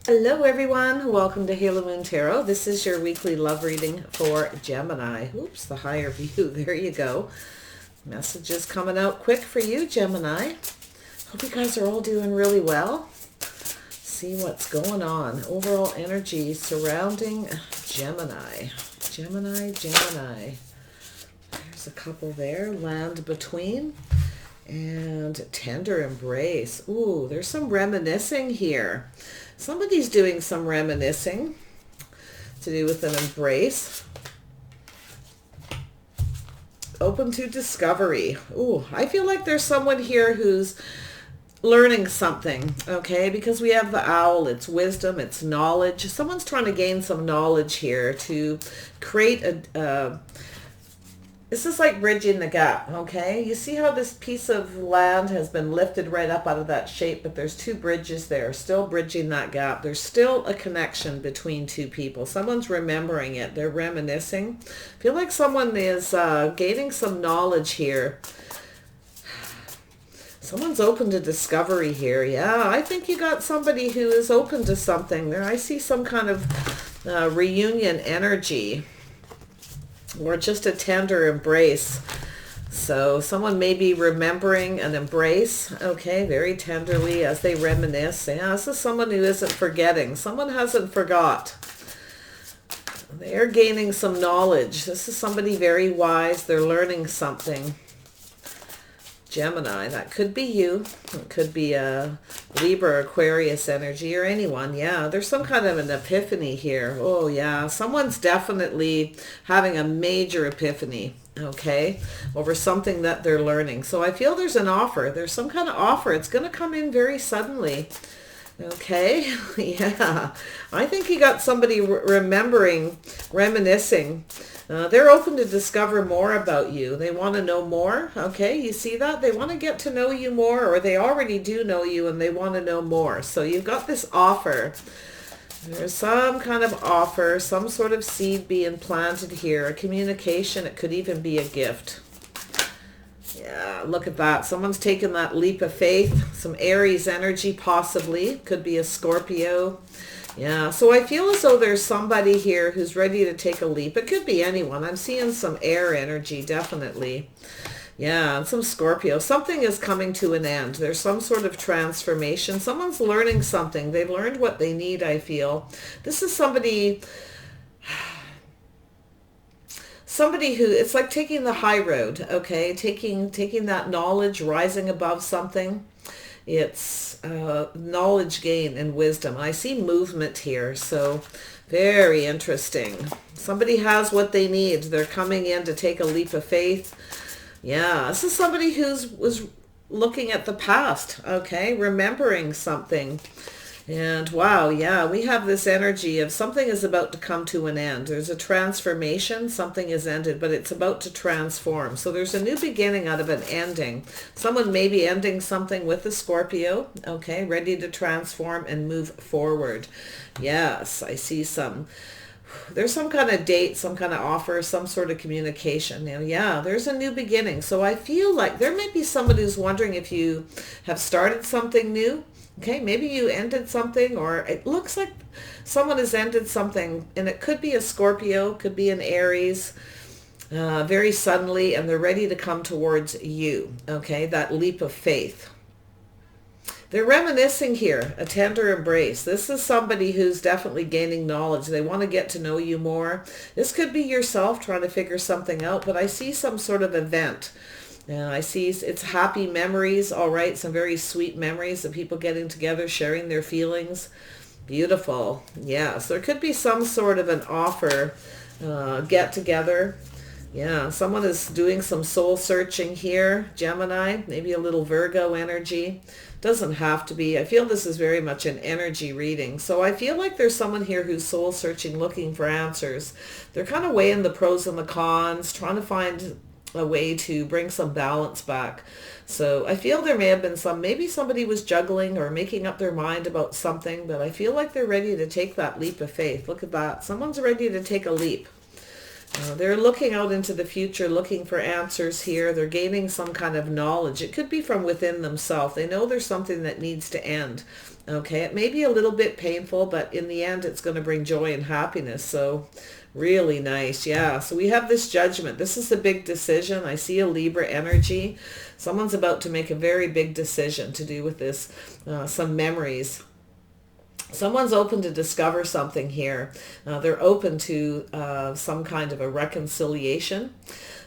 Hello everyone, welcome to Halo Moon Tarot. This is your weekly love reading for Gemini. Oops, the higher view, there you go. Messages coming out quick for you, Gemini. Hope you guys are all doing really well. See what's going on. Overall energy surrounding Gemini. Gemini. There's a couple there. Land between and tender embrace. Ooh, there's some reminiscing here. Somebody's doing some reminiscing to do with an embrace. Open to discovery. Ooh, I feel like there's someone here who's learning something, okay? Because we have the owl, it's wisdom, it's knowledge. Someone's trying to gain some knowledge here to create a this is like bridging the gap, okay? You see how this piece of land has been lifted right up out of that shape, but there's two bridges there, still bridging that gap. There's still a connection between two people. Someone's remembering it. They're reminiscing. I feel like someone is gaining some knowledge here. Someone's open to discovery here. Yeah, I think you got somebody who is open to something. There, I see some kind of reunion energy, or just a tender embrace. So someone may be remembering an embrace, okay, very tenderly as they reminisce. Yeah, this is someone who isn't forgetting. Someone hasn't forgot. They're gaining some knowledge. This is somebody very wise. They're learning something. Gemini, that could be you. It could be a Libra, Aquarius energy, or anyone. Yeah, there's some kind of an epiphany here. Oh yeah, someone's definitely having a major epiphany, okay, over something that they're learning. So I feel there's an offer. There's some kind of offer. It's going to come in very suddenly. Okay, yeah, I think you got somebody remembering, reminiscing. They're open to discover more about you. They want to know more. Okay, you see that? They want to get to know you more, or they already do know you and they want to know more. So you've got this offer. There's some kind of offer, some sort of seed being planted here, a communication. It could even be a gift. Yeah, look at that. Someone's taken that leap of faith. Some Aries energy possibly. Could be a Scorpio. Yeah, so I feel as though there's somebody here who's ready to take a leap. It could be anyone. I'm seeing some air energy, definitely. Yeah, and some Scorpio. Something is coming to an end. There's some sort of transformation. Someone's learning something. They've learned what they need, I feel. This is somebody who, it's like taking the high road, okay? Taking that knowledge, rising above something. It's knowledge gain and wisdom. I see movement here, so very interesting. Somebody has what they need. They're coming in to take a leap of faith. Yeah, this is somebody was looking at the past, okay, remembering something. And wow, yeah, we have this energy of something is about to come to an end. There's a transformation. Something is ended, but it's about to transform. So there's a new beginning out of an ending. Someone may be ending something with a Scorpio, okay, ready to transform and move forward. Yes, I see there's some kind of date, some kind of offer, some sort of communication. You know, yeah, there's a new beginning. So I feel like there may be somebody who's wondering if you have started something new. Okay, maybe you ended something, or it looks like someone has ended something, and it could be a Scorpio, could be an Aries, very suddenly, and they're ready to come towards you, okay, that leap of faith. They're reminiscing here, a tender embrace. This is somebody who's definitely gaining knowledge. They want to get to know you more. This could be yourself trying to figure something out, but I see some sort of event. And I see it's happy memories, all right, some very sweet memories of people getting together, sharing their feelings. Beautiful. Yes, there could be some sort of an offer, get together. Yeah, someone is doing some soul searching here, Gemini, maybe a little Virgo energy. Doesn't have to be. I feel this is very much an energy reading. So I feel like there's someone here who's soul searching, looking for answers. They're kind of weighing the pros and the cons, trying to find a way to bring some balance back. So I feel there may have been maybe somebody was juggling or making up their mind about something, but I feel like they're ready to take that leap of faith. Look at that. Someone's ready to take a leap. They're looking out into the future, looking for answers here. They're gaining some kind of knowledge. It could be from within themselves. They know there's something that needs to end. Okay, it may be a little bit painful, but in the end, it's going to bring joy and happiness. So really nice. Yeah. So we have this Judgment. This is a big decision. I see a Libra energy. Someone's about to make a very big decision to do with this, some memories. Someone's open to discover something here. They're open to some kind of a reconciliation.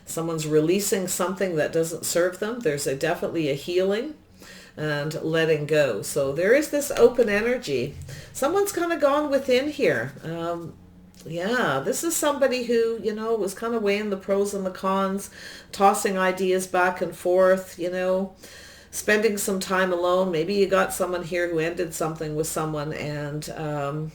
Someone's releasing something that doesn't serve them. There's definitely a healing and letting go. So there is this open energy. Someone's kind of gone within here. Yeah, this is somebody who, was kind of weighing the pros and the cons, tossing ideas back and forth, spending some time alone. Maybe you got someone here who ended something with someone and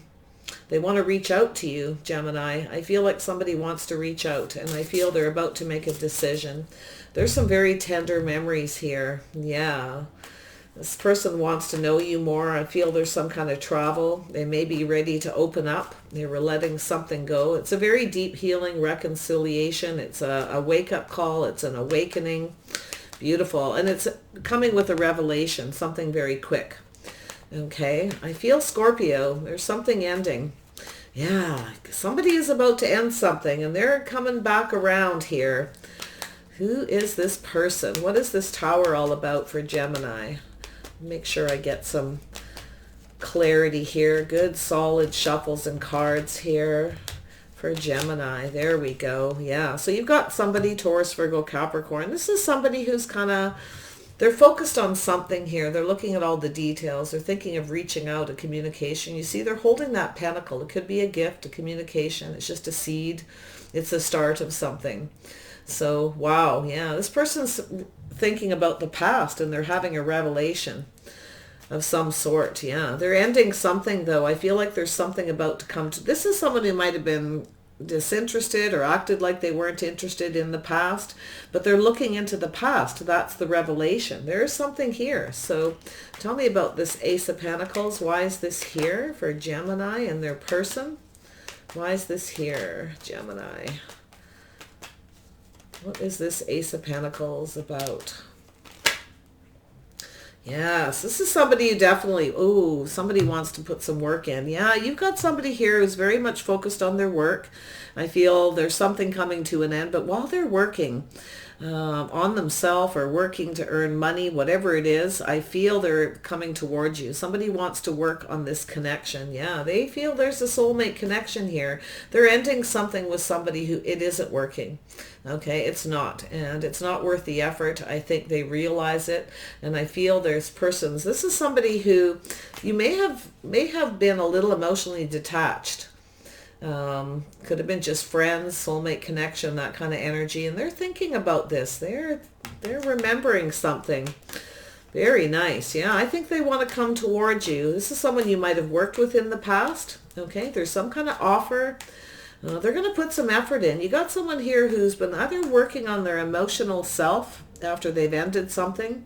they want to reach out to you, Gemini. I feel like somebody wants to reach out and I feel they're about to make a decision. There's some very tender memories here. Yeah. This person wants to know you more. I feel there's some kind of travel. They may be ready to open up. They were letting something go. It's a very deep healing reconciliation. It's a wake-up call. It's an awakening. Beautiful. And it's coming with a revelation, something very quick. Okay. I feel Scorpio. There's something ending. Yeah. Somebody is about to end something and they're coming back around here. Who is this person? What is this Tower all about for Gemini? Make sure I get some clarity here. Good solid shuffles and cards here for Gemini. There we go. Yeah. So you've got somebody, Taurus, Virgo, Capricorn. This is somebody who's kind of, they're focused on something here. They're looking at all the details. They're thinking of reaching out, a communication. You see, they're holding that pentacle. It could be a gift, a communication. It's just a seed. It's the start of something. So, wow. Yeah. This person's thinking about the past and they're having a revelation of some sort. Yeah. They're ending something though. I feel like there's something about to come to. This is someone who might have been disinterested or acted like they weren't interested in the past, but they're looking into the past. That's the revelation. There is something here. So tell me about this Ace of Pentacles. Why is this here for Gemini and their person? Why is this here, Gemini? What is this Ace of Pentacles about? Yes, this is somebody who definitely, somebody wants to put some work in. Yeah, you've got somebody here who's very much focused on their work. I feel there's something coming to an end, but while they're working on themselves or working to earn money, whatever it is, I feel they're coming towards you. Somebody wants to work on this connection. Yeah, they feel there's a soulmate connection here. They're ending something with somebody who it isn't working. Okay, it's not, and it's not worth the effort. I think they realize it, and I feel there's persons. This is somebody who you may have been a little emotionally detached. Could have been just friends, soulmate connection, that kind of energy, and they're thinking about this. They're remembering something. Very nice. Yeah, I think they want to come towards you. This is someone you might have worked with in the past. Okay, there's some kind of offer. They're going to put some effort in. You got someone here who's been either working on their emotional self after they've ended something.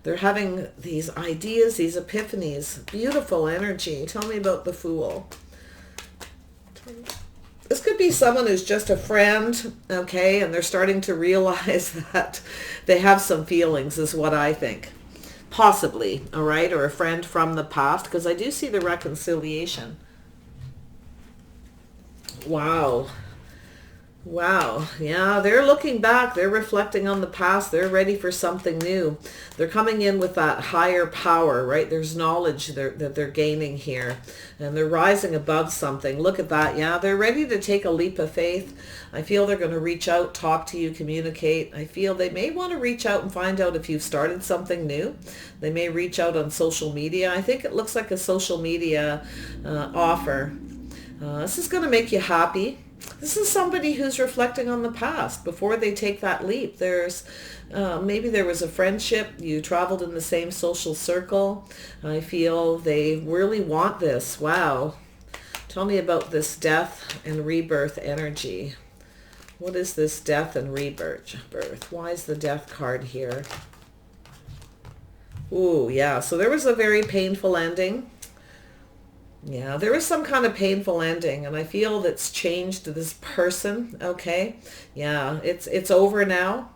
They're having these ideas, these epiphanies. Beautiful energy. Tell me about the Fool. This could be someone who's just a friend, okay, and they're starting to realize that they have some feelings, is what I think. Possibly, all right, or a friend from the past, because I do see the reconciliation. Wow. Wow. Yeah, they're looking back. They're reflecting on the past. They're ready for something new. They're coming in with that higher power, right? There's knowledge that they're gaining here. And they're rising above something. Look at that. Yeah, they're ready to take a leap of faith. I feel they're going to reach out, talk to you, communicate. I feel they may want to reach out and find out if you've started something new. They may reach out on social media. I think it looks like a social media offer. This is going to make you happy. This is somebody who's reflecting on the past before they take that leap. There's maybe there was a friendship. You traveled in the same social circle. I feel they really want this. Wow. Tell me about this death and rebirth energy. What is this death and rebirth? Why is the death card here? Ooh, yeah. So there was a very painful ending. Yeah, there is some kind of painful ending, and I feel that's changed this person, okay? Yeah, it's over now.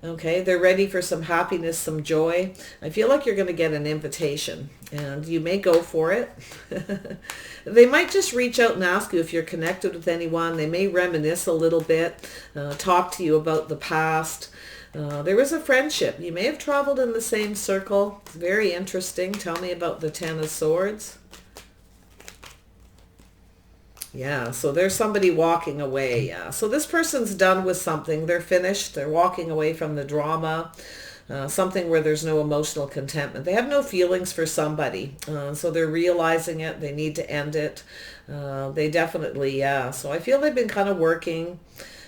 Okay, they're ready for some happiness, some joy. I feel like you're going to get an invitation and you may go for it. They might just reach out and ask you if you're connected with anyone. They may reminisce a little bit, talk to you about the past. There was a friendship. You may have traveled in the same circle. It's very interesting. Tell me about the Ten of Swords. Yeah, so there's somebody walking away. Yeah, so this person's done with something. They're finished. They're walking away from the drama. Something where there's no emotional contentment. They have no feelings for somebody. So they're realizing it. They need to end it. They definitely, yeah. So I feel they've been kind of working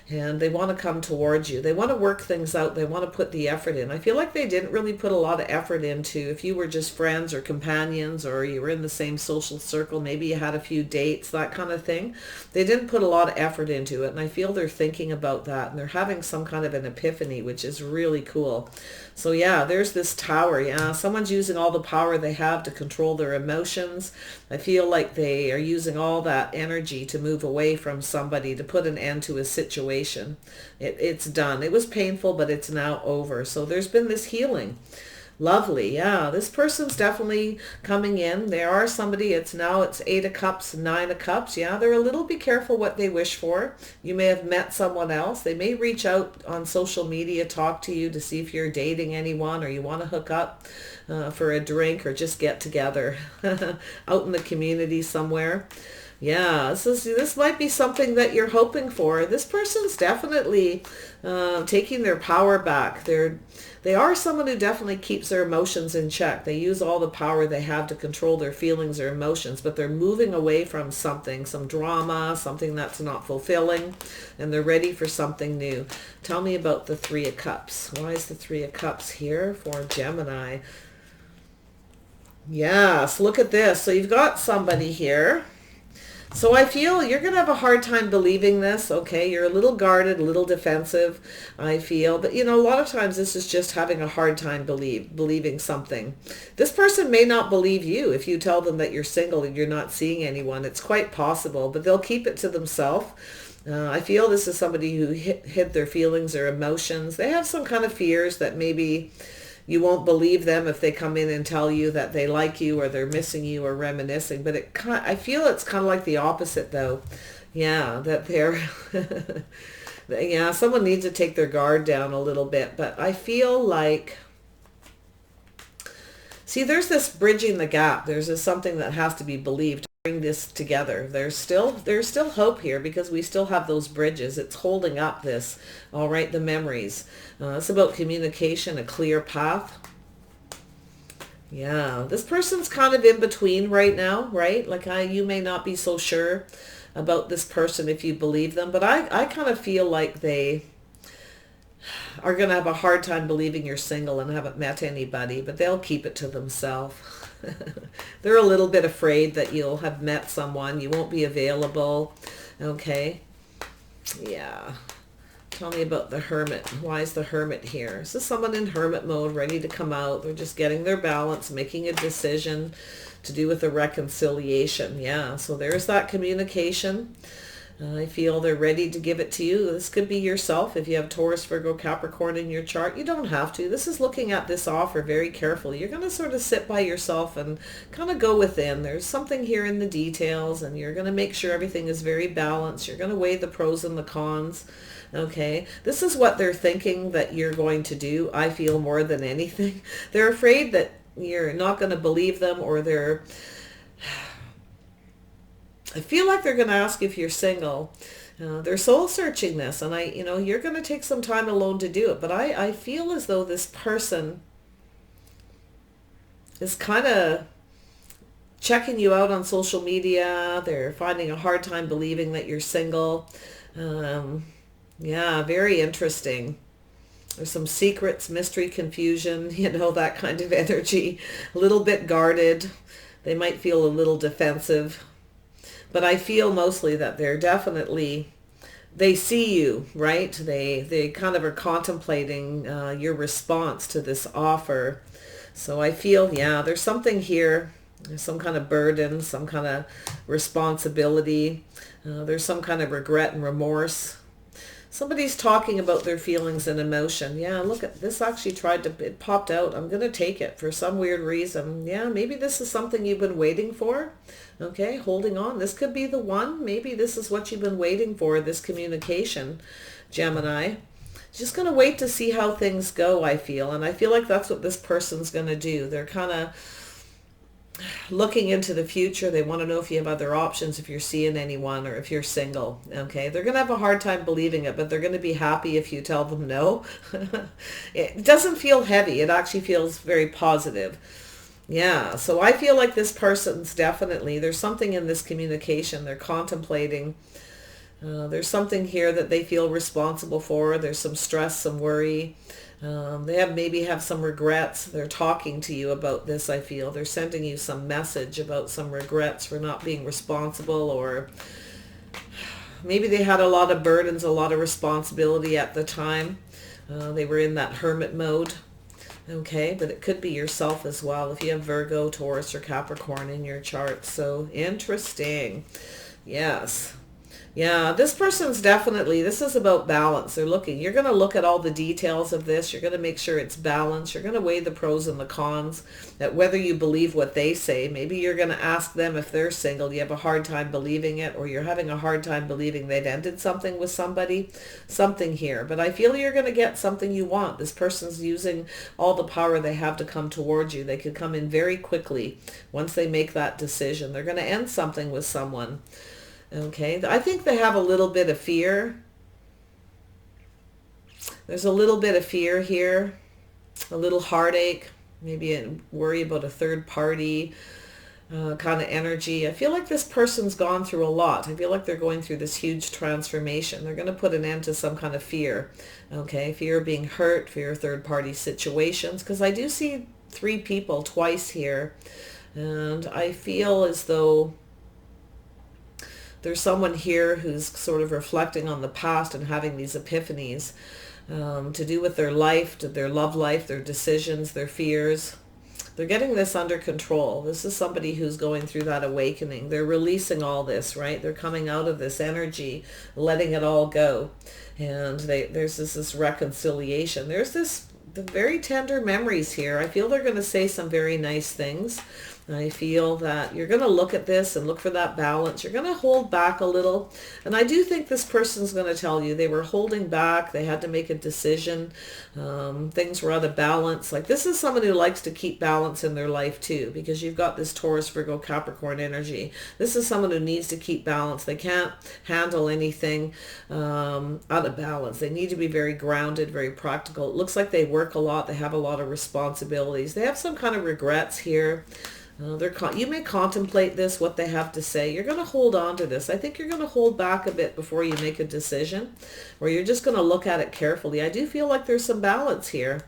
and they want to come towards you. They want to work things out. They want to put the effort in. I feel like they didn't really put a lot of effort into, if you were just friends or companions or you were in the same social circle, maybe you had a few dates, that kind of thing. They didn't put a lot of effort into it. And I feel they're thinking about that and they're having some kind of an epiphany, which is really cool. So yeah, there's this Tower. Yeah, someone's using all the power they have to control their emotions. I feel like they are using all that energy to move away from somebody, to put an end to a situation. It's done. It was painful, but it's now over. So there's been this healing. Lovely. Yeah, this person's definitely coming in. They are somebody. It's Eight of Cups, Nine of Cups. Yeah, they're a little be careful what they wish for. You may have met someone else. They may reach out on social media, talk to you to see if you're dating anyone or you want to hook up for a drink or just get together out in the community somewhere. Yeah, this might be something that you're hoping for. This person's definitely taking their power back. They are someone who definitely keeps their emotions in check. They use all the power they have to control their feelings or emotions, but they're moving away from something, some drama, something that's not fulfilling, and they're ready for something new. Tell me about the Three of Cups. Why is the Three of Cups here for Gemini? Yes, look at this. So you've got somebody here. So I feel you're going to have a hard time believing this, okay? You're a little guarded, a little defensive, I feel. But, a lot of times this is just having a hard time believing something. This person may not believe you if you tell them that you're single and you're not seeing anyone. It's quite possible, but they'll keep it to themselves. I feel this is somebody who hid their feelings or emotions. They have some kind of fears that maybe you won't believe them if they come in and tell you that they like you or they're missing you or reminiscing. But I feel it's kind of like the opposite, though. Yeah, that they're... yeah, someone needs to take their guard down a little bit. But I feel like... See, there's this bridging the gap. There's this something that has to be believed. Bring this together. There's still hope here because we still have those bridges. It's holding up this, all right, the memories. It's about communication, a clear path. Yeah, this person's kind of in between right now, right? Like you may not be so sure about this person if you believe them, but I kind of feel like they are going to have a hard time believing you're single and haven't met anybody, but they'll keep it to themselves. They're a little bit afraid that you'll have met someone. You won't be available. Okay. Yeah. Tell me about the Hermit. Why is the Hermit here? Is this someone in hermit mode, ready to come out? They're just getting their balance, making a decision to do with a reconciliation. Yeah. So there's that communication. I feel they're ready to give it to you. This could be yourself. If you have Taurus, Virgo, Capricorn in your chart, you don't have to. This is looking at this offer very carefully. You're going to sort of sit by yourself and kind of go within. There's something here in the details, and you're going to make sure everything is very balanced. You're going to weigh the pros and the cons. Okay, this is what they're thinking that you're going to do, I feel, more than anything. They're afraid that you're not going to believe them, or I feel like they're going to ask if you're single. They're soul searching this, and you're going to take some time alone to do it. But I feel as though this person is kind of checking you out on social media. They're finding a hard time believing that you're single. Yeah, very interesting. There's some secrets, mystery, confusion, that kind of energy. A little bit guarded. They might feel a little defensive. But I feel mostly that they see you, right? They kind of are contemplating your response to this offer. So I feel, yeah, there's something here. There's some kind of burden, some kind of responsibility. There's some kind of regret and remorse. Somebody's talking about their feelings and emotion. Yeah, look at this, actually it popped out. I'm going to take it for some weird reason. Yeah, maybe this is something you've been waiting for. Okay, holding on. This could be the one. Maybe this is what you've been waiting for, this communication, Gemini. Just going to wait to see how things go, I feel. And I feel like that's what this person's going to do. They're kind of looking into the future. They want to know if you have other options, if you're seeing anyone, or if you're single. Okay, they're going to have a hard time believing it, but they're going to be happy if you tell them no. It doesn't feel heavy. It actually feels very positive. Yeah, so I feel like this person's definitely, there's something in this communication they're contemplating. There's something here that they feel responsible for. There's some stress, some worry. They maybe have some regrets. They're talking to you about this, I feel. They're sending you some message about some regrets for not being responsible, or maybe they had a lot of burdens, a lot of responsibility at the time. They were in that hermit mode. Okay, but it could be yourself as well if you have Virgo, Taurus, or Capricorn in your chart. So interesting. Yes. Yeah, this person's definitely, this is about balance. They're looking, you're going to look at all the details of this. You're going to make sure it's balanced. You're going to weigh the pros and the cons, that whether you believe what they say. Maybe you're going to ask them if they're single. You have a hard time believing it, or you're having a hard time believing they've ended something with somebody. Something here. But I feel you're going to get something you want. This person's using all the power they have to come towards you. They could come in very quickly once they make that decision. They're going to end something with someone. Okay, I think they have a little bit of fear. There's a little bit of fear here, a little heartache, maybe a worry about a third party kind of energy. I feel like this person's gone through a lot. I feel like they're going through this huge transformation. They're going to put an end to some kind of fear. Okay, fear of being hurt, fear of third party situations, because I do see 3 people twice here, and I feel as though there's someone here who's sort of reflecting on the past and having these epiphanies to do with their life, to their love life, their decisions, their fears. They're getting this under control. This is somebody who's going through that awakening. They're releasing all this, right? They're coming out of this energy, letting it all go. And there's this reconciliation. There's the very tender memories here. I feel they're going to say some very nice things. I feel that you're going to look at this and look for that balance. You're going to hold back a little. And I do think this person's going to tell you they were holding back. They had to make a decision. Things were out of balance. Like, this is someone who likes to keep balance in their life too, because you've got this Taurus, Virgo, Capricorn energy. This is someone who needs to keep balance. They can't handle anything out of balance. They need to be very grounded, very practical. It looks like they work a lot. They have a lot of responsibilities. They have some kind of regrets here. You may contemplate this, what they have to say. You're going to hold on to this. I think you're going to hold back a bit before you make a decision, or you're just going to look at it carefully. I do feel like there's some balance here.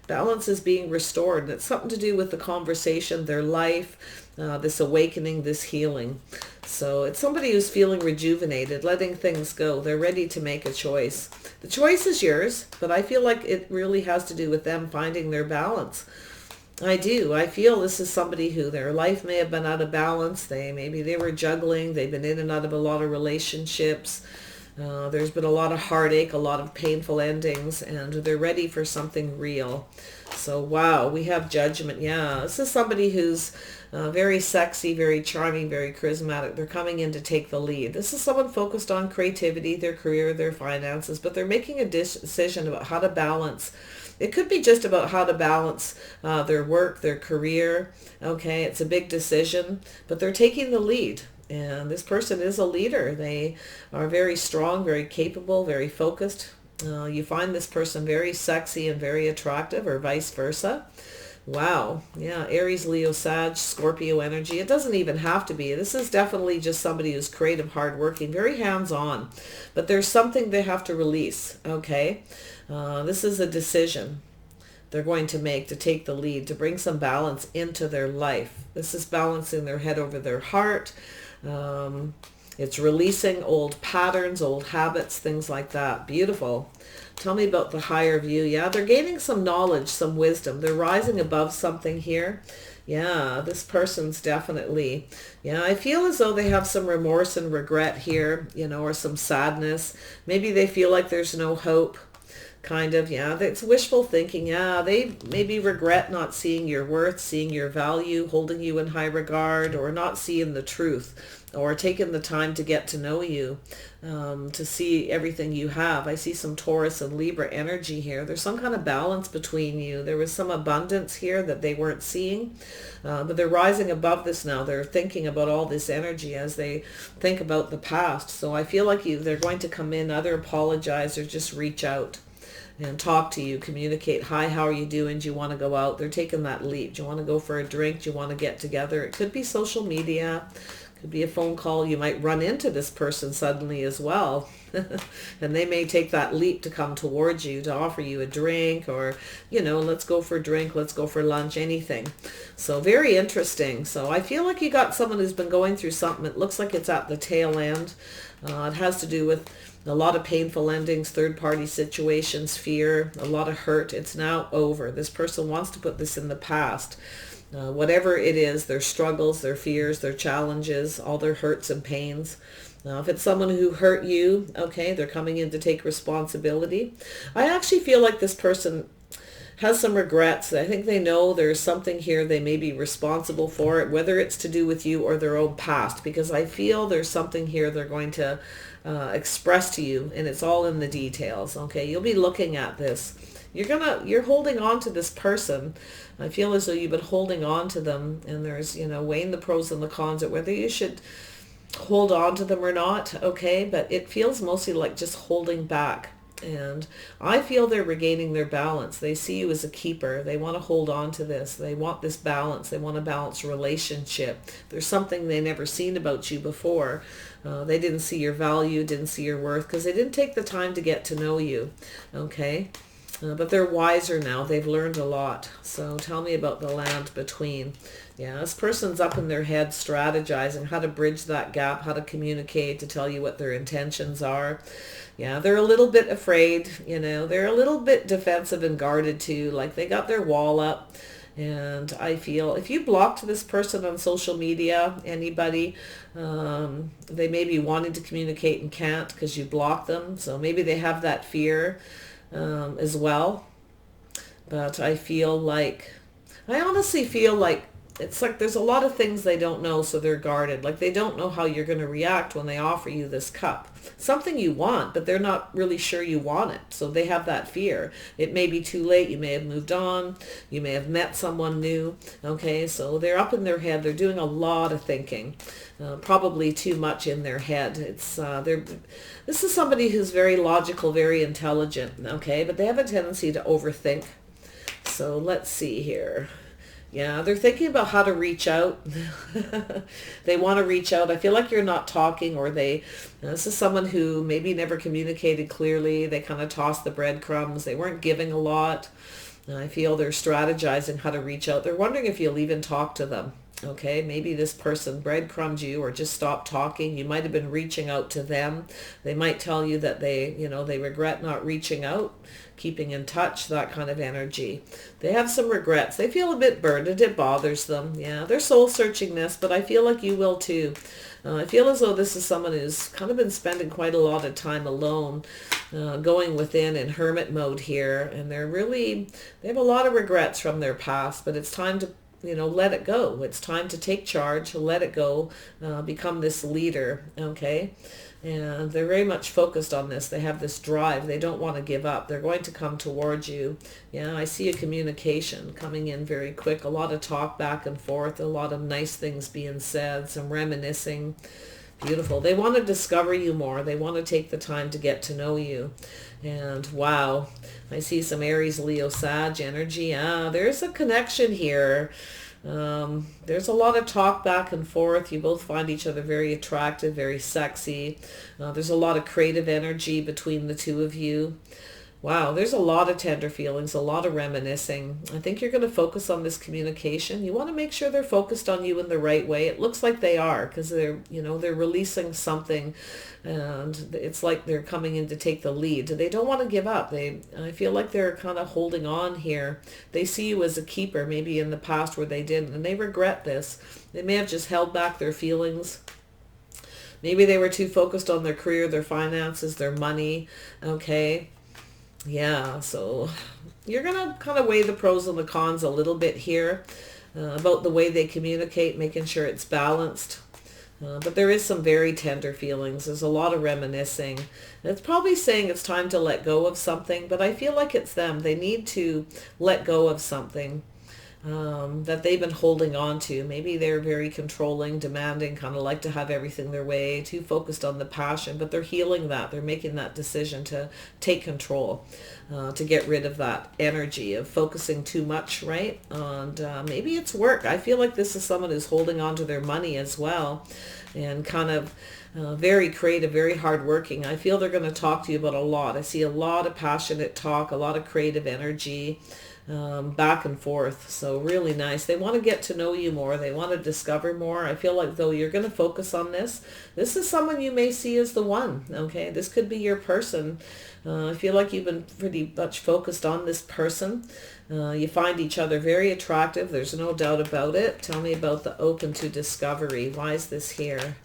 Balance is being restored, and it's something to do with the conversation, their life, this awakening, this healing. So it's somebody who's feeling rejuvenated, letting things go. They're ready to make a choice. The choice is yours, but I feel like it really has to do with them finding their balance. I do. I feel this is somebody who their life may have been out of balance. Maybe they were juggling. They've been in and out of a lot of relationships. There's been a lot of heartache, a lot of painful endings, and they're ready for something real. So, wow, we have Judgment. Yeah, this is somebody who's very sexy, very charming, very charismatic. They're coming in to take the lead. This is someone focused on creativity, their career, their finances, but they're making a decision about how to balance. It could be just about how to balance their work, their career. Okay, it's a big decision, but they're taking the lead. And this person is a leader. They are very strong, very capable, very focused. You find this person very sexy and very attractive, or vice versa. Wow. Yeah, Aries, Leo, Sag, Scorpio energy. It doesn't even have to be. This is definitely just somebody who's creative, hardworking, very hands-on. But there's something they have to release, okay? This is a decision they're going to make to take the lead, to bring some balance into their life. This is balancing their head over their heart. It's releasing old patterns, old habits, things like that. Beautiful. Tell me about the higher view. Yeah, they're gaining some knowledge, some wisdom. They're rising above something here. Yeah, this person's definitely, yeah, I feel as though they have some remorse and regret here, or some sadness. Maybe they feel like there's no hope. Kind of, yeah, that's wishful thinking. Yeah, they maybe regret not seeing your worth, seeing your value, holding you in high regard, or not seeing the truth, or taking the time to get to know you, to see everything you have. I see some Taurus and Libra energy here. There's some kind of balance between you. There was some abundance here that they weren't seeing, but they're rising above this now. They're thinking about all this energy as they think about the past. So I feel like they're going to come in, either apologize or just reach out and talk to you, communicate. Hi, how are you doing? Do you want to go out? They're taking that leap. Do you want to go for a drink? Do you want to get together? It could be social media, could be a phone call. You might run into this person suddenly as well. And they may take that leap to come towards you, to offer you a drink, or, let's go for a drink, let's go for lunch, anything. So very interesting. So I feel like you got someone who's been going through something. It looks like it's at the tail end. It has to do with a lot of painful endings, third-party situations, fear, a lot of hurt. It's now over. This person wants to put this in the past. Whatever it is, their struggles, their fears, their challenges, all their hurts and pains. Now, if it's someone who hurt you, okay, they're coming in to take responsibility. I actually feel like this person has some regrets. I think they know there's something here they may be responsible for it, whether it's to do with you or their own past, because I feel there's something here they're going to express to you, and it's all in the details. Okay, you'll be looking at this. You're holding on to this person. I feel as though you've been holding on to them, and there's, weighing the pros and the cons of whether you should hold on to them or not. Okay, but it feels mostly like just holding back. And I feel they're regaining their balance. They see you as a keeper. They want to hold on to this. They want this balance. They want a balanced relationship. There's something they never seen about you before. They didn't see your value, didn't see your worth, because they didn't take the time to get to know you. Okay? But they're wiser now. They've learned a lot. So tell me about the land between. Yeah, this person's up in their head strategizing how to bridge that gap, how to communicate, to tell you what their intentions are. Yeah, they're a little bit afraid, they're a little bit defensive and guarded too. Like they got their wall up. And I feel if you blocked this person on social media, anybody, they may be wanting to communicate and can't because you blocked them. So maybe they have that fear as well. But I honestly feel like it's like there's a lot of things they don't know, so they're guarded. Like they don't know how you're going to react when they offer you this cup. Something you want, but they're not really sure you want it. So they have that fear. It may be too late. You may have moved on. You may have met someone new. Okay, so they're up in their head. They're doing a lot of thinking. Probably too much in their head. This is somebody who's very logical, very intelligent. Okay, but they have a tendency to overthink. So let's see here. Yeah, they're thinking about how to reach out. They want to reach out. I feel like you're not talking, or this is someone who maybe never communicated clearly. They kind of tossed the breadcrumbs. They weren't giving a lot. And I feel they're strategizing how to reach out. They're wondering if you'll even talk to them. Okay, maybe this person breadcrumbed you or just stopped talking. You might have been reaching out to them. They might tell you that they regret not reaching out, keeping in touch, that kind of energy. They have some regrets. They feel a bit burdened. It bothers them. Yeah, they're soul searching this, but I feel like you will too. I feel as though this is someone who's kind of been spending quite a lot of time alone, going within in hermit mode here, and they have a lot of regrets from their past, but it's time to let it go. It's time to take charge, let it go, become this leader, okay? And they're very much focused on this. They have this drive. They don't want to give up. They're going to come towards you. Yeah, I see a communication coming in very quick, a lot of talk back and forth, a lot of nice things being said, some reminiscing. Beautiful. They want to discover you more. They want to take the time to get to know you. And wow, I see some Aries, Leo, Sag energy. There's a connection here. There's a lot of talk back and forth. You both find each other very attractive, very sexy. There's a lot of creative energy between the two of you. Wow, there's a lot of tender feelings, a lot of reminiscing. I think you're going to focus on this communication. You want to make sure they're focused on you in the right way. It looks like they are, because they're releasing something, and it's like they're coming in to take the lead. They don't want to give up. I feel like they're kind of holding on here. They see you as a keeper, maybe in the past where they didn't, and they regret this. They may have just held back their feelings. Maybe they were too focused on their career, their finances, their money. Okay. Yeah, so you're going to kind of weigh the pros and the cons a little bit here about the way they communicate, making sure it's balanced. But there is some very tender feelings. There's a lot of reminiscing. And it's probably saying it's time to let go of something, but I feel like it's them. They need to let go of something that they've been holding on to. Maybe they're very controlling, demanding, kind of like to have everything their way, too focused on the passion, but they're healing that. They're making that decision to take control, to get rid of that energy of focusing too much, right? And maybe it's work. I feel like this is someone who's holding on to their money as well, and kind of very creative, very hardworking. I feel they're going to talk to you about a lot. I see a lot of passionate talk, a lot of creative energy, back and forth. So really nice. They want to get to know you more. They want to discover more. I feel like though you're going to focus on this. This is someone you may see as the one. Okay, this could be your person. I feel like you've been pretty much focused on this person. You find each other very attractive. There's no doubt about it. Tell me about the open to discovery. Why is this here?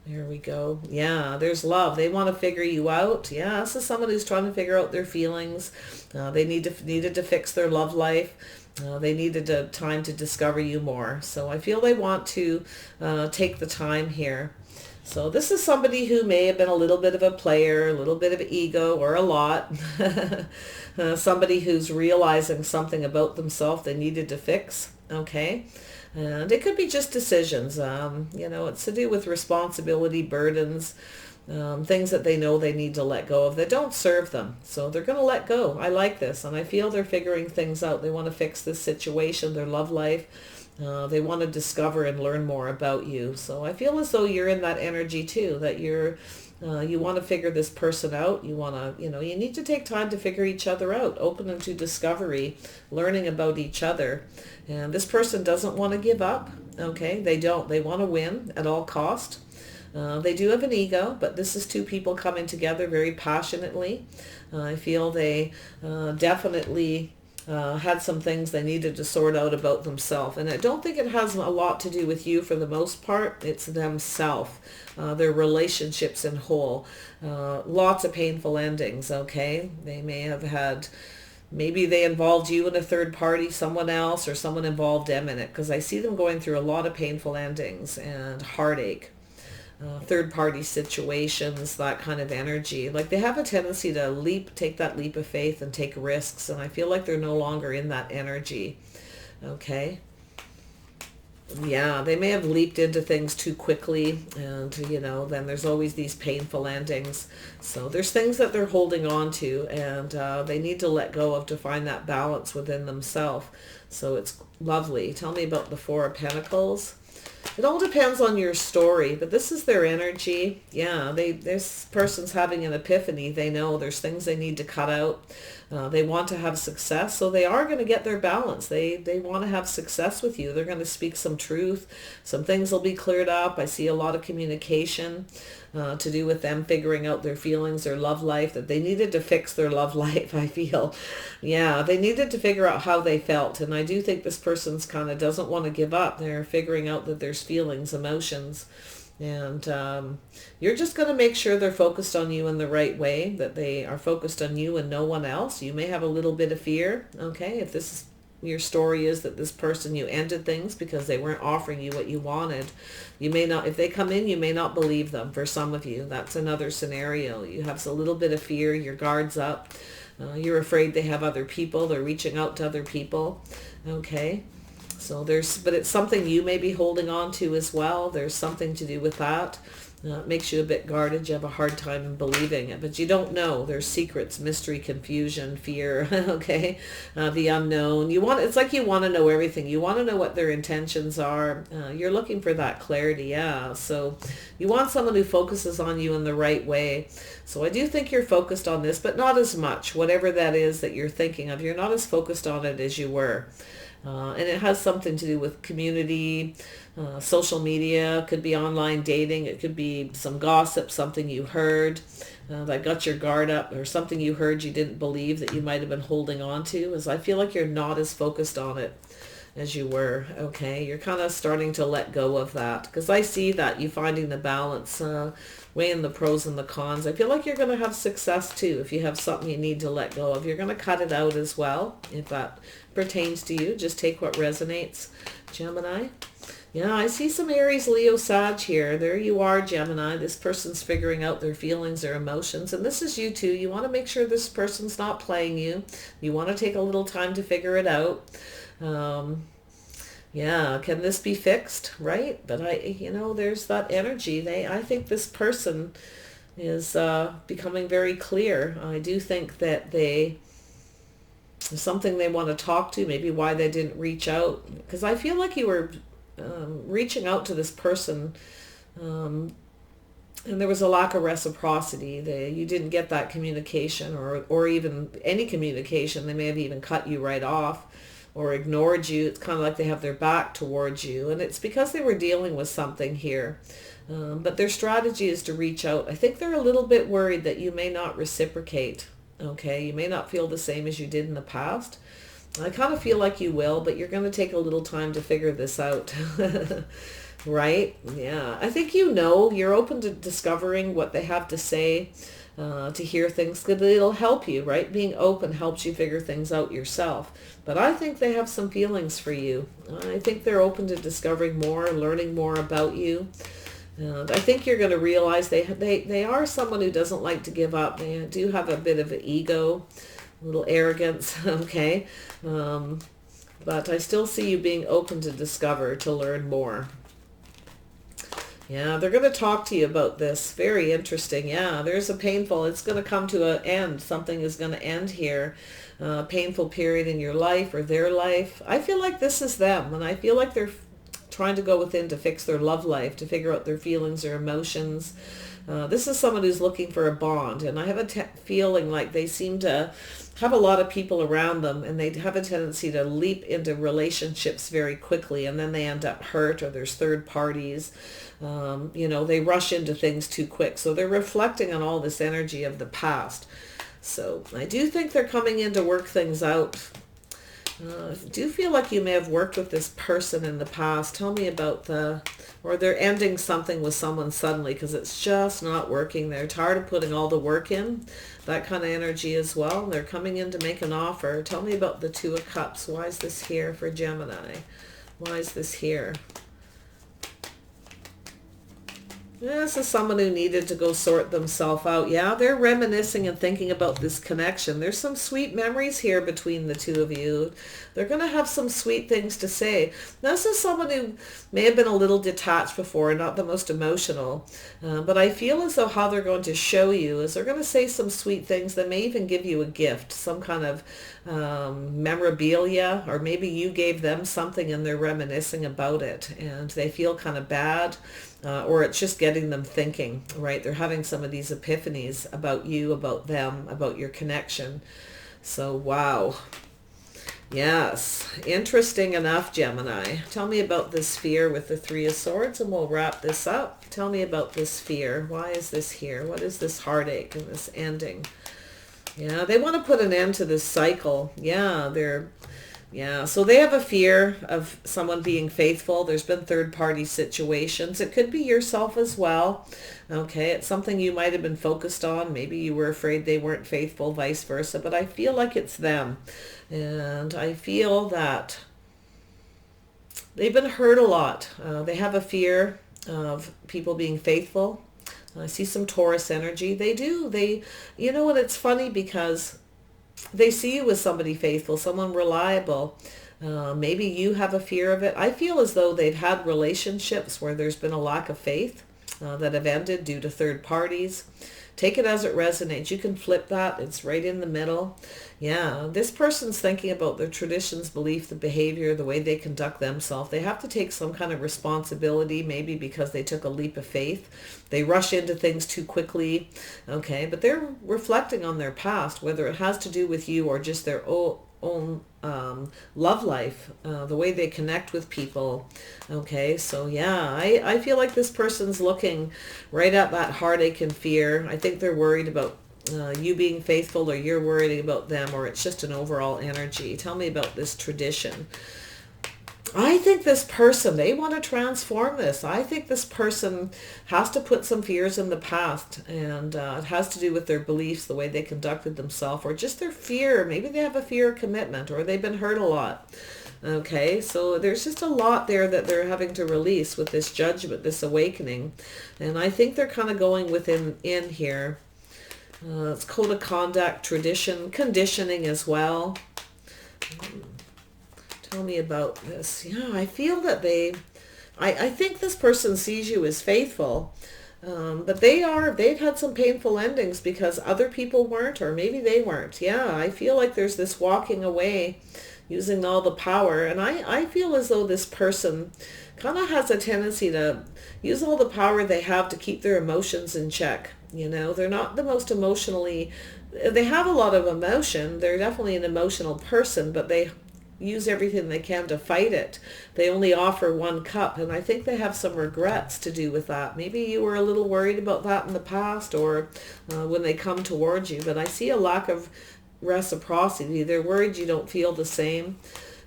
There we go. Yeah, there's love. They want to figure you out. Yeah, this is someone who's trying to figure out their feelings. They needed to fix their love life. They needed a time to discover you more. So I feel they want to take the time here. So this is somebody who may have been a little bit of a player, a little bit of ego, or a lot. Somebody who's realizing something about themselves they needed to fix. Okay. And it could be just decisions. It's to do with responsibility, burdens, things that they know they need to let go of that don't serve them. So they're going to let go. I like this. And I feel they're figuring things out. They want to fix this situation, their love life. They want to discover and learn more about you. So I feel as though you're in that energy too, that you want to figure this person out. You want to, you need to take time to figure each other out, open into discovery, learning about each other. And this person doesn't want to give up. Okay, they don't. They want to win at all cost. They do have an ego, but this is two people coming together very passionately. I feel they definitely had some things they needed to sort out about themselves. And I don't think it has a lot to do with you for the most part. It's themselves, their relationships in whole. Lots of painful endings, okay? They may have had, maybe they involved you in a third party, someone else, or someone involved them in it, because I see them going through a lot of painful endings and heartache. Third party situations, that kind of energy. Like they have a tendency to take that leap of faith and take risks, and I feel like they're no longer in that energy. Okay. Yeah, they may have leaped into things too quickly, and then there's always these painful endings. So there's things that they're holding on to, and they need to let go of to find that balance within themselves. So it's lovely. Tell me about the Four of Pentacles. It all depends on your story, but this is their energy. Yeah, this person's having an epiphany. They know there's things they need to cut out. They want to have success, so they are going to get their balance. They want to have success with you. They're going to speak some truth. Some things will be cleared up. I see a lot of communication to do with them figuring out their feelings, their love life, that they needed to fix their love life, I feel. Yeah, they needed to figure out how they felt, and I do think this person's kind of doesn't want to give up. They're figuring out that there's feelings, emotions, and you're just going to make sure they're focused on you in the right way, that they are focused on you and no one else. You may have a little bit of fear, okay, if this is your story is that this person, you ended things because they weren't offering you what you wanted. You may not, if they come in, you may not believe them. For some of you, that's another scenario. You have a little bit of fear, your guard's up. You're afraid they have other people. They're reaching out to other people. Okay. So but it's something you may be holding on to as well. There's something to do with that. It makes you a bit guarded. You have a hard time in believing it, but you don't know. There's secrets, mystery, confusion, fear, okay? The unknown. It's like you want to know everything. You want to know what their intentions are. You're looking for that clarity, yeah. So you want someone who focuses on you in the right way. So I do think you're focused on this, but not as much. Whatever that is that you're thinking of, you're not as focused on it as you were. And it has something to do with community, social media, could be online dating, it could be some gossip, something you heard that got your guard up, or something you heard you didn't believe that you might have been holding on to. As I feel like you're not as focused on it as you were, okay? You're kind of starting to let go of that, because I see that you finding the balance, weighing the pros and the cons. I feel like you're going to have success too if you have something you need to let go of. You're going to cut it out as well if that pertains to you. Just take what resonates, Gemini. Yeah, I see some Aries, Leo, Sag here. There you are, Gemini. This person's figuring out their feelings, their emotions. And this is you too. You want to make sure this person's not playing you. You want to take a little time to figure it out. Yeah, can this be fixed, right? But there's that energy. I think this person is becoming very clear. I do think that there's something they want to talk to, maybe why they didn't reach out. Because I feel like you were reaching out to this person, and there was a lack of reciprocity. You didn't get that communication, or even any communication. They may have even cut you right off or ignored you. It's kind of like they have their back towards you, and it's because they were dealing with something here. But their strategy is to reach out. I think they're a little bit worried that you may not reciprocate. Okay, you may not feel the same as you did in the past. I kind of feel like you will, but you're going to take a little time to figure this out. Right? Yeah. I think you're open to discovering what they have to say, to hear things, because it'll help you, right? Being open helps you figure things out yourself. But I think they have some feelings for you. I think they're open to discovering more, learning more about you. And I think you're going to realize they are someone who doesn't like to give up. They do have a bit of an ego, a little arrogance, okay? But I still see you being open to discover, to learn more. Yeah, they're going to talk to you about this. Very interesting. Yeah, there's it's going to come to an end. Something is going to end here. A painful period in your life or their life. I feel like this is them, and I feel like they're trying to go within to fix their love life, to figure out their feelings or emotions. This is someone who's looking for a bond, and I have a feeling like they seem to have a lot of people around them, and they have a tendency to leap into relationships very quickly, and then they end up hurt, or there's third parties. They rush into things too quick. So they're reflecting on all this energy of the past. So I do think they're coming in to work things out. I do feel like you may have worked with this person in the past. Tell me about or they're ending something with someone suddenly because it's just not working. They're tired of putting all the work in, that kind of energy as well. They're coming in to make an offer. Tell me about the Two of Cups. Why is this here for Gemini? Why is this here? This is someone who needed to go sort themselves out. Yeah, they're reminiscing and thinking about this connection. There's some sweet memories here between the two of you. They're going to have some sweet things to say. This is someone who may have been a little detached before, not the most emotional. But I feel as though how they're going to show you is they're going to say some sweet things. They may even give you a gift, some kind of memorabilia, or maybe you gave them something and they're reminiscing about it and they feel kind of bad. Or it's just getting them thinking, right? They're having some of these epiphanies about you, about them, about your connection. So, wow. Yes. Interesting enough, Gemini. Tell me about this fear with the Three of Swords and we'll wrap this up. Tell me about this fear. Why is this here? What is this heartache and this ending? Yeah, they want to put an end to this cycle. Yeah, so they have a fear of someone being faithful. There's been third-party situations. It could be yourself as well. Okay, it's something you might have been focused on. Maybe you were afraid they weren't faithful, vice versa. But I feel like it's them. And I feel that they've been hurt a lot. They have a fear of people being faithful. I see some Taurus energy. They do. And it's funny because they see you as somebody faithful, someone reliable. Maybe you have a fear of it. I feel as though they've had relationships where there's been a lack of faith. that have ended due to third parties. Take it as it resonates. You can flip that. It's right in the middle. Yeah, this person's thinking about their traditions, belief, the behavior, the way they conduct themselves. They have to take some kind of responsibility, maybe because they took a leap of faith. They rush into things too quickly, okay? But they're reflecting on their past, whether it has to do with you or just their own love life, the way they connect with people. Okay, so yeah, I feel like this person's looking right at that heartache and fear. I think they're worried about you being faithful, or you're worried about them, or it's just an overall energy. Tell me about this tradition. I think this person, they want to transform this. I think this person has to put some fears in the past, and it has to do with their beliefs, the way they conducted themselves, or just their fear. Maybe they have a fear of commitment, or they've been hurt a lot. Okay, so there's just a lot there that they're having to release with this judgment, this awakening. And I think they're kind of going within in here. It's code of conduct, tradition, conditioning as well. Tell me about this. Yeah, I feel that I think this person sees you as faithful, but they've had some painful endings because other people weren't, or maybe they weren't. Yeah, I feel like there's this walking away, using all the power, and I feel as though this person kind of has a tendency to use all the power they have to keep their emotions in check. You know, they're not the most emotionally, they have a lot of emotion. They're definitely an emotional person, but they use everything they can to fight it. They only offer one cup, and I think they have some regrets to do with that. Maybe you were a little worried about that in the past, or when they come towards you, but I see a lack of reciprocity. They're worried you don't feel the same.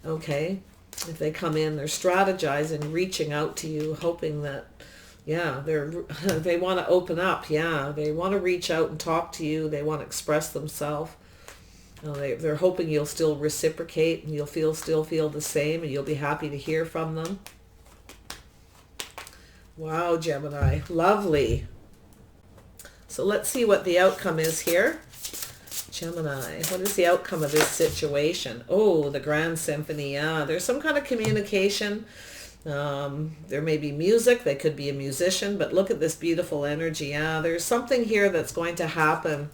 Okay, if they come in, they're strategizing, reaching out to you, hoping that, yeah, they want to open up. Yeah, they want to reach out and talk to you. They want to express themselves. They're hoping you'll still reciprocate, and you'll still feel the same, and you'll be happy to hear from them. Wow, Gemini, lovely. So let's see what the outcome is here. Gemini, what is the outcome of this situation? Oh, the Grand Symphony. Yeah, there's some kind of communication. There may be music. They could be a musician, but look at this beautiful energy. Yeah, there's something here that's going to happen.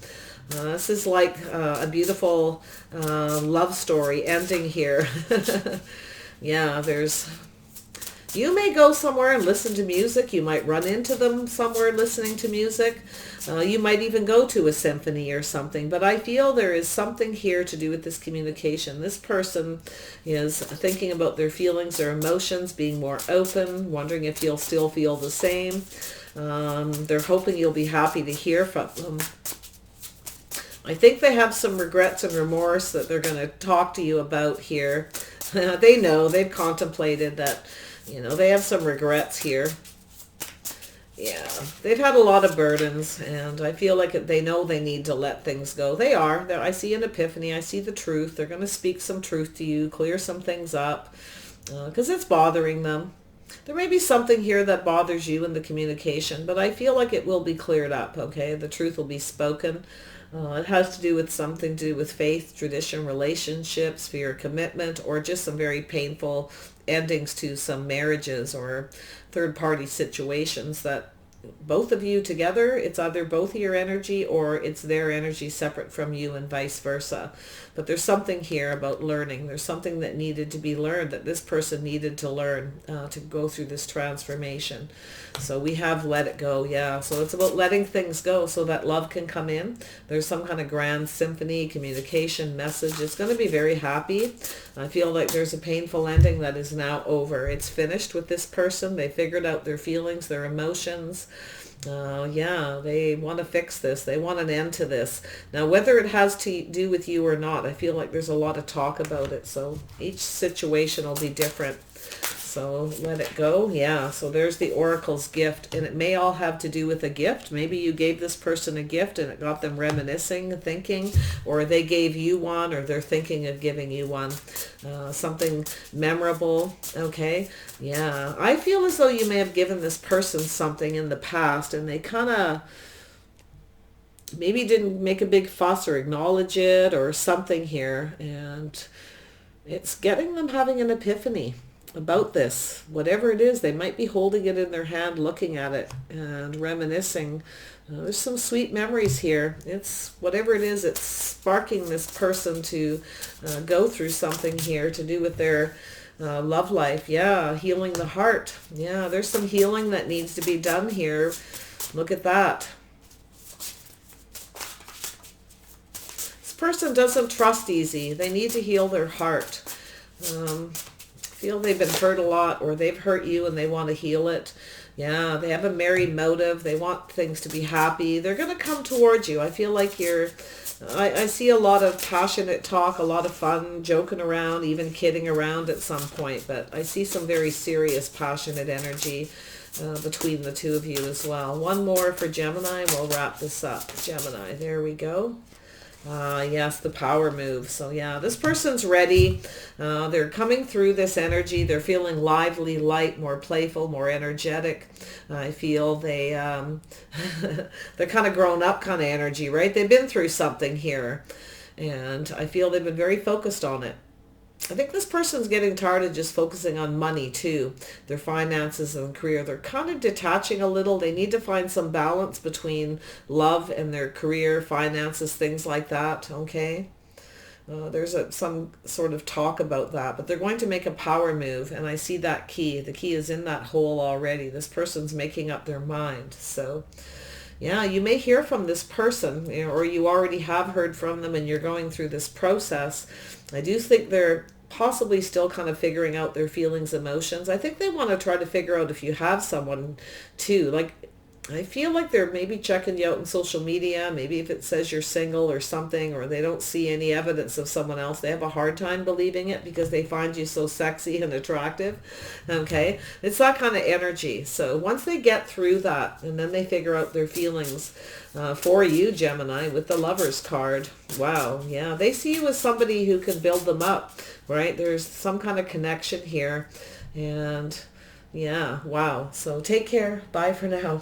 This is like a beautiful love story ending here. Yeah, you may go somewhere and listen to music. You might run into them somewhere listening to music. You might even go to a symphony or something. But I feel there is something here to do with this communication. This person is thinking about their feelings, their emotions, being more open, wondering if you'll still feel the same. They're hoping you'll be happy to hear from them. I think they have some regrets and remorse that they're going to talk to you about here. They know, they've contemplated that, you know, they have some regrets here. Yeah, they've had a lot of burdens, and I feel like they know they need to let things go. They are. I see an epiphany. I see the truth. They're going to speak some truth to you, clear some things up, because it's bothering them. There may be something here that bothers you in the communication, but I feel like it will be cleared up, okay? The truth will be spoken. It has to do with something to do with faith, tradition, relationships, fear, commitment, or just some very painful endings to some marriages or third-party situations that both of you together, it's either both of your energy or it's their energy separate from you, and vice versa. But there's something here about learning. There's something that needed to be learned, that this person needed to learn to go through this transformation. So we have let it go. Yeah, so it's about letting things go so that love can come in. There's some kind of grand symphony, communication, message. It's going to be very happy. I feel like there's a painful ending that is now over. It's finished with this person. They figured out their feelings, their emotions. Yeah, they want to fix this. They want an end to this. Now, whether it has to do with you or not, I feel like there's a lot of talk about it. So each situation will be different. So let it go. Yeah, so there's the Oracle's gift, and it may all have to do with a gift. Maybe you gave this person a gift and it got them reminiscing, thinking, or they gave you one, or they're thinking of giving you one. Something memorable. Okay. Yeah, I feel as though you may have given this person something in the past, and they kind of maybe didn't make a big fuss or acknowledge it or something here, and it's getting them having an epiphany. about this. Whatever it is, they might be holding it in their hand, looking at it and reminiscing. There's some sweet memories here. It's whatever it is, it's sparking this person to go through something here to do with their love life. Yeah, healing the heart. Yeah, there's some healing that needs to be done here. Look at that. This person doesn't trust easy. They need to heal their heart. Feel they've been hurt a lot, or they've hurt you and they want to heal it. Yeah, they have a merry motive. They want things to be happy. They're going to come towards you. I feel like I see a lot of passionate talk, a lot of fun, joking around, even kidding around at some point. But I see some very serious, passionate energy between the two of you as well. One more for Gemini, and we'll wrap this up. Gemini, there we go. Yes, the power move. So yeah, this person's ready. They're coming through this energy. They're feeling lively, light, more playful, more energetic. I feel they're kind of grown up kind of energy, right? They've been through something here, and I feel they've been very focused on it. I think this person's getting tired of just focusing on money too, their finances and career. They're kind of detaching a little. They need to find some balance between love and their career, finances, things like that, okay? There's some sort of talk about that, but they're going to make a power move, and I see that key. The key is in that hole already. This person's making up their mind. So yeah, you may hear from this person, or you already have heard from them and you're going through this process. I do think they're possibly still kind of figuring out their feelings, emotions. I think they want to try to figure out if you have someone too. Like, I feel like they're maybe checking you out on social media, maybe if it says you're single or something, or they don't see any evidence of someone else. They have a hard time believing it because they find you so sexy and attractive. Okay, it's that kind of energy. So once they get through that, and then they figure out their feelings for you, Gemini, with the Lovers card. Wow, yeah, they see you as somebody who can build them up, right? There's some kind of connection here, and yeah, wow. So take care. Bye for now.